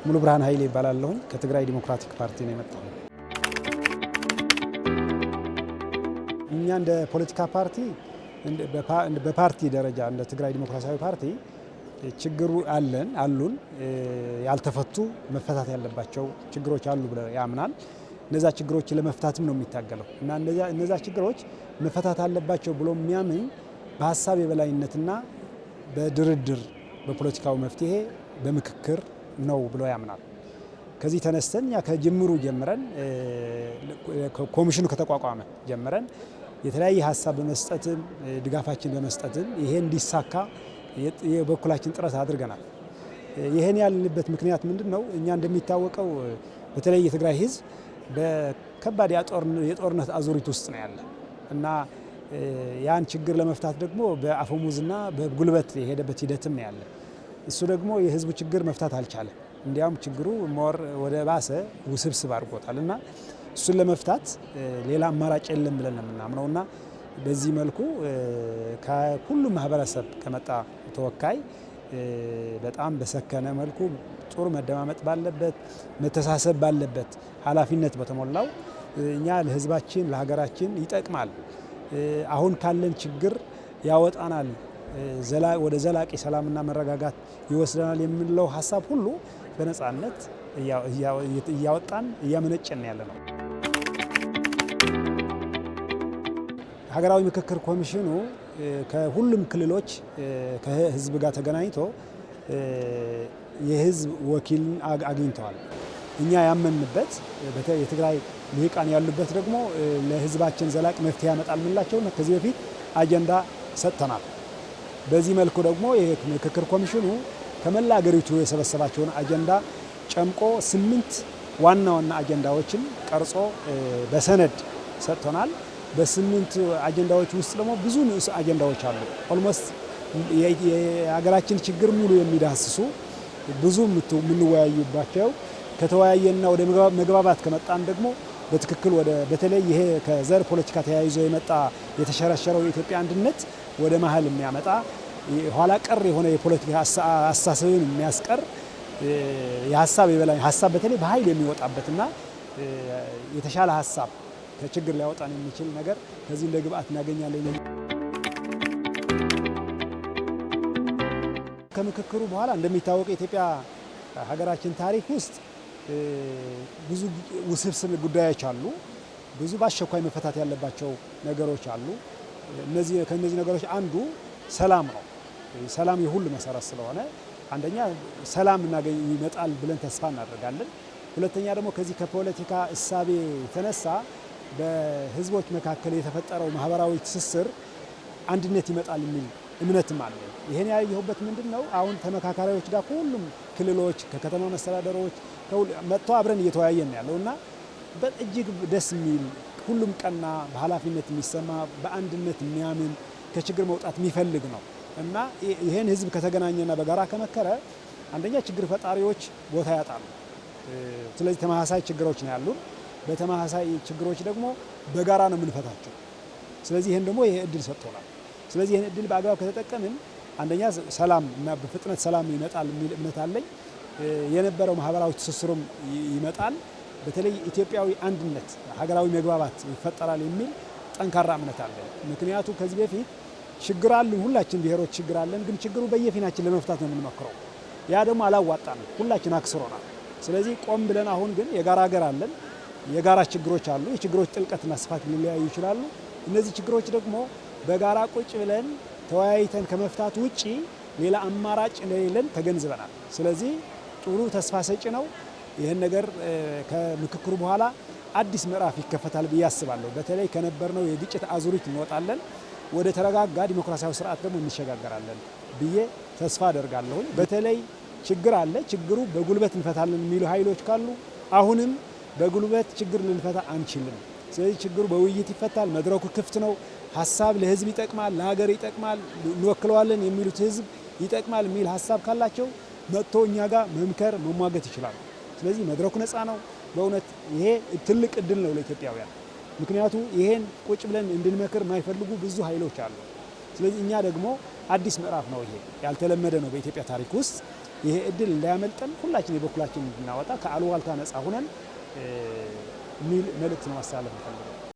ሙሉ ብርሃን ኃይሌ ይባላለሁ። ከትግራይ ዲሞክራቲክ ፓርቲ ነው የመጣው። እኛ እንደ ፖለቲካ ፓርቲ በፓርቲ ደረጃ እንደ ትግራይ ዲሞክራሲያዊ ፓርቲ ችግሩ አሉን ያልተፈቱ መፈታት ያለባቸው ችግሮች አሉ ብለ ያምናል። እነዛ ችግሮች ለመፍታትም ነው የሚታገለው እና እነዛ ችግሮች መፈታት አለባቸው ብሎ የሚያምን በሀሳብ የበላይነትና በድርድር በፖለቲካው መፍትሄ በምክክር ነው ብሎ ያምናል። ከዚህ ተነስተን ያ ከጅምሩ ጀምረን ኮሚሽኑ ከተቋቋመ ጀምረን የተለያየ ሀሳብ በመስጠትም ድጋፋችን በመስጠትም ይሄ እንዲሳካ የበኩላችን ጥረት አድርገናል። ይሄን ያልንበት ምክንያት ምንድነው? እኛ እንደሚታወቀው በተለይ የትግራይ ሕዝብ በከባድ የጦርነት አዙሪት ውስጥ ነው ያለ እና ያን ችግር ለመፍታት ደግሞ በአፈሙዝና በጉልበት የሄደበት ሂደትም ነው ያለ። እሱ ደግሞ የህዝቡ ችግር መፍታት አልቻለም። እንዲያውም ችግሩ ሞር ወደ ባሰ ውስብስብ አድርጎታል እና እሱን ለመፍታት ሌላ አማራጭ የለም ብለን ነው የምናምነው እና በዚህ መልኩ ከሁሉም ማህበረሰብ ከመጣ ተወካይ በጣም በሰከነ መልኩ ጥሩ መደማመጥ ባለበት መተሳሰብ ባለበት ኃላፊነት በተሞላው እኛ ለህዝባችን ለሀገራችን ይጠቅማል፣ አሁን ካለን ችግር ያወጣናል፣ ወደ ዘላቂ ሰላምና መረጋጋት ይወስደናል የምንለው ሀሳብ ሁሉ በነጻነት እያወጣን እያመነጨን ያለ ነው። ሀገራዊ ምክክር ኮሚሽኑ ከሁሉም ክልሎች ከህዝብ ጋር ተገናኝቶ የህዝብ ወኪልን አግኝተዋል። እኛ ያመንበት የትግራይ ልሂቃን ያሉበት ደግሞ ለህዝባችን ዘላቂ መፍትሄ ያመጣል የምንላቸው ከዚህ በፊት አጀንዳ ሰጥተናል። በዚህ መልኩ ደግሞ የምክክር ኮሚሽኑ ከመላ ሀገሪቱ የሰበሰባቸውን አጀንዳ ጨምቆ 8 ዋና ዋና አጀንዳዎችን ቀርጾ በሰነድ ሰጥቶናል። በ8 አጀንዳዎች ውስጥ ደግሞ ብዙ ንዑስ አጀንዳዎች አሉ። ኦልሞስት የሀገራችን ችግር ሙሉ የሚዳስሱ ብዙ የምንወያዩባቸው ከተወያየና ወደ መግባባት ከመጣን ደግሞ በትክክል በተለይ ይሄ ከዘር ፖለቲካ ተያይዞ የመጣ የተሸረሸረው የኢትዮጵያ አንድነት ወደ መሀል የሚያመጣ ኋላ ቀር የሆነ የፖለቲካ አስተሳሰብን የሚያስቀር የሀሳብ የበላይ ሀሳብ በተለይ በኃይል የሚወጣበትና የተሻለ ሀሳብ ከችግር ሊያወጣን የሚችል ነገር ከዚህ እንደ ግብአት እናገኛለን። ከምክክሩ በኋላ እንደሚታወቀው የኢትዮጵያ ሀገራችን ታሪክ ውስጥ ብዙ ውስብስብ ጉዳዮች አሉ። ብዙ በአስቸኳይ መፈታት ያለባቸው ነገሮች አሉ። ከነዚህ ነገሮች አንዱ ሰላም ነው። ሰላም የሁሉ መሰረት ስለሆነ አንደኛ ሰላም ይመጣል ብለን ተስፋ እናደርጋለን። ሁለተኛ ደግሞ ከዚህ ከፖለቲካ እሳቤ የተነሳ በህዝቦች መካከል የተፈጠረው ማህበራዊ ትስስር አንድነት ይመጣል የሚል እምነትም አለ። ይሄን ያየሁበት ምንድነው? አሁን ተመካካሪዎች ጋር ሁሉም ክልሎች ከከተማ መስተዳደሮች መጥተው አብረን እየተወያየን ያለውና በእጅግ ደስ የሚል ሁሉም ቀና በኃላፊነት የሚሰማ በአንድነት የሚያምን ከችግር መውጣት የሚፈልግ ነው እና ይሄን ህዝብ ከተገናኘና በጋራ ከመከረ አንደኛ ችግር ፈጣሪዎች ቦታ ያጣሉ። ስለዚህ ተመሳሳይ ችግሮች ነው ያሉን። በተመሳሳይ ችግሮች ደግሞ በጋራ ነው የምንፈታቸው። ስለዚህ ይሄን ደግሞ ይሄ እድል ሰጥቶናል። ስለዚህ ይሄን እድል በአግባብ ከተጠቀምን አንደኛ ሰላም እና በፍጥነት ሰላም ይመጣል የሚል እምነት አለኝ። የነበረው ማህበራዊ ትስስሩም ይመጣል። በተለይ ኢትዮጵያዊ አንድነት ሀገራዊ መግባባት ይፈጠራል የሚል ጠንካራ እምነት አለኝ። ምክንያቱም ከዚህ በፊት ችግር አለን፣ ሁላችን ብሔሮች ችግር አለን፣ ግን ችግሩ በየፊናችን ለመፍታት ነው የምንሞክረው። ያ ደግሞ አላዋጣንም፣ ሁላችን አክስሮናል። ስለዚህ ቆም ብለን አሁን ግን የጋራ ሀገር አለን፣ የጋራ ችግሮች አሉ። የችግሮች ጥልቀትና ስፋት ሊለያዩ ይችላሉ። እነዚህ ችግሮች ደግሞ በጋራ ቁጭ ብለን ተወያይተን ከመፍታት ውጪ ሌላ አማራጭ እንደሌለን ተገንዝበናል። ስለዚህ ጥሩ ተስፋ ሰጪ ነው። ይህን ነገር ከምክክሩ በኋላ አዲስ ምዕራፍ ይከፈታል ብዬ አስባለሁ። በተለይ ከነበርነው የግጭት አዙሪት እንወጣለን፣ ወደ ተረጋጋ ዲሞክራሲያዊ ስርዓት ደግሞ እንሸጋገራለን ብዬ ተስፋ አደርጋለሁ። በተለይ ችግር አለ፣ ችግሩ በጉልበት እንፈታለን የሚሉ ኃይሎች ካሉ አሁንም በጉልበት ችግር ልንፈታ አንችልም። ስለዚህ ችግሩ በውይይት ይፈታል። መድረኩ ክፍት ነው። ሀሳብ ለህዝብ ይጠቅማል፣ ለሀገር ይጠቅማል፣ እንወክለዋለን የሚሉት ህዝብ ይጠቅማል የሚል ሀሳብ ካላቸው መጥቶ እኛ ጋር መምከር መሟገት ይችላሉ። ስለዚህ መድረኩ ነፃ ነው። በእውነት ይሄ ትልቅ እድል ነው ለኢትዮጵያውያን። ምክንያቱም ይሄን ቁጭ ብለን እንድንመክር የማይፈልጉ ብዙ ኃይሎች አሉ። ስለዚህ እኛ ደግሞ አዲስ ምዕራፍ ነው፣ ይሄ ያልተለመደ ነው በኢትዮጵያ ታሪክ ውስጥ። ይሄ እድል እንዳያመልጠን ሁላችን የበኩላችን እንድናወጣ ከአሉባልታ ነፃ ሆነን የሚል መልእክት ነው ማስተላለፍ የምፈልገው።